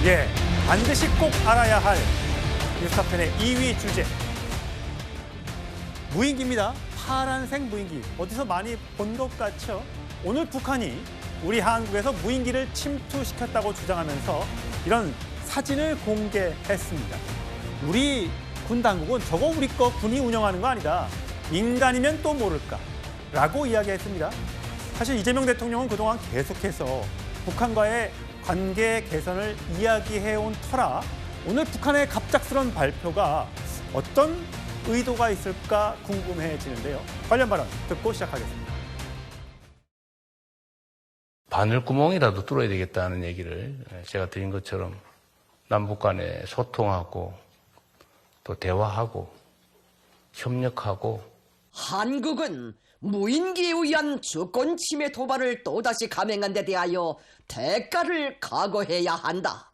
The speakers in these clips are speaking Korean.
예, 반드시 꼭 알아야 할 뉴스타텐의 2위 주제. 무인기입니다. 파란색 무인기. 어디서 많이 본 것 같죠? 오늘 북한이 우리 한국에서 무인기를 침투시켰다고 주장하면서 이런 사진을 공개했습니다. 우리 군 당국은 저거 우리 거 군이 운영하는 거 아니다. 인간이면 또 모를까? 라고 이야기했습니다. 사실 이재명 대통령은 그동안 계속해서 북한과의 관계 개선을 이야기해온 터라 오늘 북한의 갑작스러운 발표가 어떤 의도가 있을까 궁금해지는데요. 관련 발언 듣고 시작하겠습니다. 바늘구멍이라도 뚫어야 되겠다는 얘기를 제가 드린 것처럼 남북 간에 소통하고 또 대화하고 협력하고 한국은 무인기에 의한 주권 침해 도발을 또다시 감행한 데 대하여 대가를 각오해야 한다.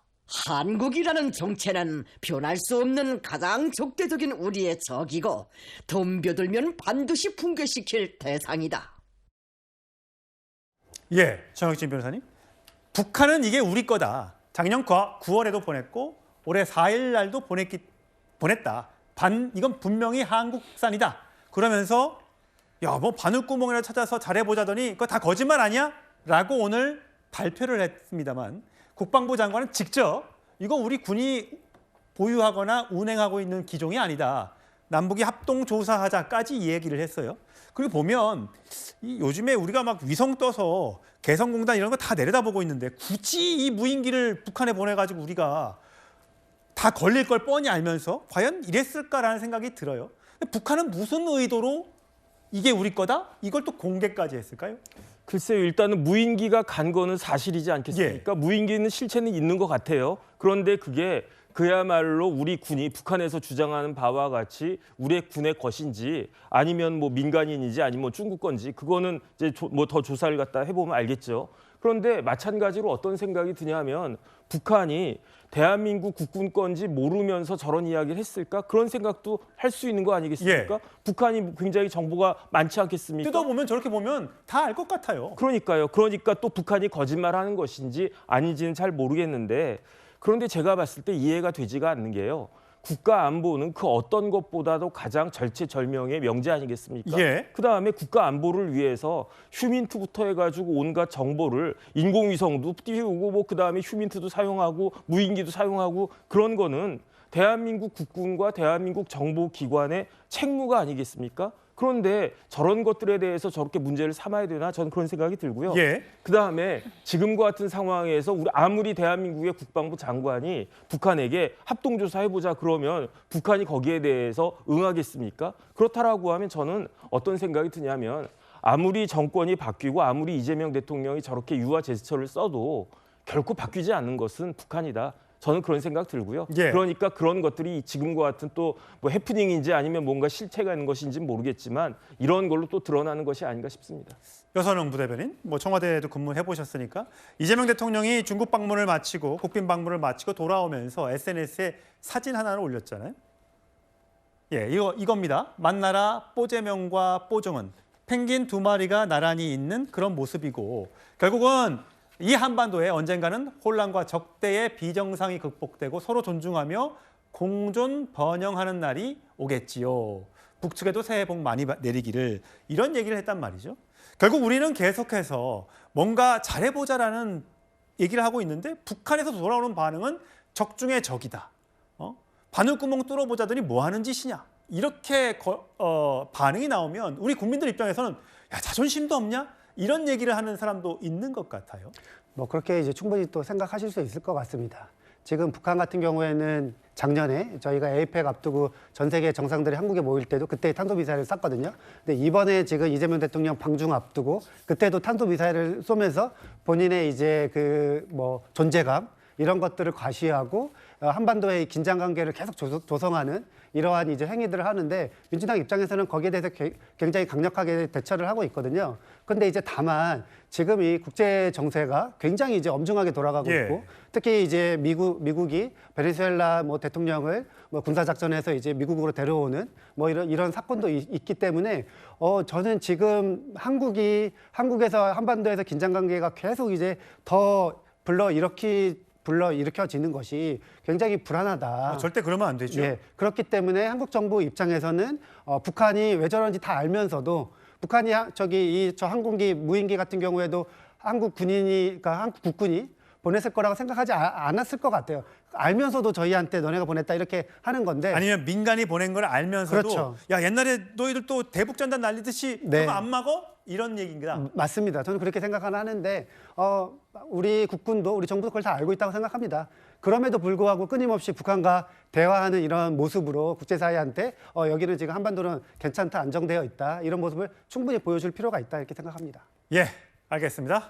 한국이라는 정체는 변할 수 없는 가장 적대적인 우리의 적이고 덤벼들면 반드시 붕괴시킬 대상이다. 예, 정혁진 변호사님. 북한은 이게 우리 거다. 작년 9월에도 보냈고 올해 4일 날도 보냈다. 이건 분명히 한국산이다. 그러면서 야, 뭐 바늘구멍이라 찾아서 잘해보자더니 그거 다 거짓말 아니야? 라고 오늘 발표를 했습니다만 국방부 장관은 직접 이거 우리 군이 보유하거나 운행하고 있는 기종이 아니다. 남북이 합동조사하자까지 이 얘기를 했어요. 그리고 보면 요즘에 우리가 막 위성 떠서 개성공단 이런 거 다 내려다보고 있는데 굳이 이 무인기를 북한에 보내가지고 우리가 다 걸릴 걸 뻔히 알면서 과연 이랬을까라는 생각이 들어요. 북한은 무슨 의도로 이게 우리 거다? 이걸 또 공개까지 했을까요? 글쎄요. 일단은 무인기가 간 거는 사실이지 않겠습니까? 예. 무인기는 실체는 있는 것 같아요. 그런데 그게 그야말로 우리 군이 북한에서 주장하는 바와 같이 우리 군의 것인지 아니면 뭐 민간인이지 아니면 중국 건지 그거는 이제 뭐 더 조사를 갖다 해보면 알겠죠. 그런데 마찬가지로 어떤 생각이 드냐면 북한이 대한민국 국군 건지 모르면서 저런 이야기를 했을까? 그런 생각도 할 수 있는 거 아니겠습니까? 예. 북한이 굉장히 정보가 많지 않겠습니까? 뜯어보면 저렇게 보면 다 알 것 같아요. 그러니까요. 그러니까 또 북한이 거짓말하는 것인지 아닌지는 잘 모르겠는데 그런데 제가 봤을 때 이해가 되지가 않는 게요. 국가 안보는 그 어떤 것보다도 가장 절체절명의 명제 아니겠습니까? 예. 그다음에 국가 안보를 위해서 휴민트부터 해가지고 온갖 정보를 인공위성도 띄우고 뭐 그다음에 휴민트도 사용하고 무인기도 사용하고 그런 거는 대한민국 국군과 대한민국 정보기관의 책무가 아니겠습니까? 그런데 저런 것들에 대해서 저렇게 문제를 삼아야 되나 저는 그런 생각이 들고요. 예. 그다음에 지금과 같은 상황에서 아무리 대한민국의 국방부 장관이 북한에게 합동조사해보자 그러면 북한이 거기에 대해서 응하겠습니까? 그렇다라고 하면 저는 어떤 생각이 드냐면 아무리 정권이 바뀌고 아무리 이재명 대통령이 저렇게 유화 제스처를 써도 결코 바뀌지 않는 것은 북한이다. 저는 그런 생각 들고요. 예. 그러니까 그런 것들이 지금과 같은 또 뭐 해프닝인지 아니면 뭔가 실체가 있는 것인지 모르겠지만 이런 걸로 또 드러나는 것이 아닌가 싶습니다. 여선웅 부대변인, 뭐 청와대에도 근무해 보셨으니까 이재명 대통령이 중국 방문을 마치고 국빈 방문을 마치고 돌아오면서 SNS에 사진 하나를 올렸잖아요. 예, 이겁니다. 만나라 뽀재명과 뽀종은 펭귄 2마리가 나란히 있는 그런 모습이고 결국은 이 한반도에 언젠가는 혼란과 적대의 비정상이 극복되고 서로 존중하며 공존 번영하는 날이 오겠지요. 북측에도 새해 복 많이 내리기를 이런 얘기를 했단 말이죠. 결국 우리는 계속해서 뭔가 잘해보자라는 얘기를 하고 있는데 북한에서 돌아오는 반응은 적 중에 적이다. 바늘구멍 뚫어보자더니 뭐 하는 짓이냐. 이렇게 반응이 나오면 우리 국민들 입장에서는 야, 자존심도 없냐? 이런 얘기를 하는 사람도 있는 것 같아요. 뭐 그렇게 이제 충분히 또 생각하실 수 있을 것 같습니다. 지금 북한 같은 경우에는 작년에 저희가 에이펙 앞두고 전 세계 정상들이 한국에 모일 때도 그때 탄도미사일을 쐈거든요. 근데 이번에 지금 이재명 대통령 방중 앞두고 그때도 탄도미사일을 쏘면서 본인의 이제 그 뭐 존재감 이런 것들을 과시하고 한반도의 긴장 관계를 계속 조성하는 이러한 이제 행위들을 하는데 민주당 입장에서는 거기에 대해서 굉장히 강력하게 대처를 하고 있거든요. 그런데 이제 다만 지금 이 국제 정세가 굉장히 이제 엄중하게 돌아가고 예. 있고 특히 이제 미국이 베네수엘라 뭐 대통령을 뭐 군사 작전에서 이제 미국으로 데려오는 뭐 이런 사건도 있기 때문에 저는 지금 한국에서 한반도에서 긴장 관계가 계속 이제 더 불러 일으킬 불러 일으켜지는 것이 굉장히 불안하다. 절대 그러면 안 되죠. 예, 그렇기 때문에 한국 정부 입장에서는 북한이 왜 저런지 다 알면서도 북한이 저 항공기, 무인기 같은 경우에도 한국 국군이 보냈을 거라고 생각하지 않았을 것 같아요. 알면서도 저희한테 너네가 보냈다 이렇게 하는 건데. 아니면 민간이 보낸 걸 알면서도 그렇죠. 야 옛날에 너희들 또 대북전단 날리듯이 네. 그거 안 막어? 이런 얘기입니다. 맞습니다. 저는 그렇게 생각하는데 우리 국군도 우리 정부도 그걸 다 알고 있다고 생각합니다. 그럼에도 불구하고 끊임없이 북한과 대화하는 이런 모습으로 국제사회한테 여기는 지금 한반도는 괜찮다, 안정되어 있다 이런 모습을 충분히 보여줄 필요가 있다 이렇게 생각합니다. 예, 알겠습니다.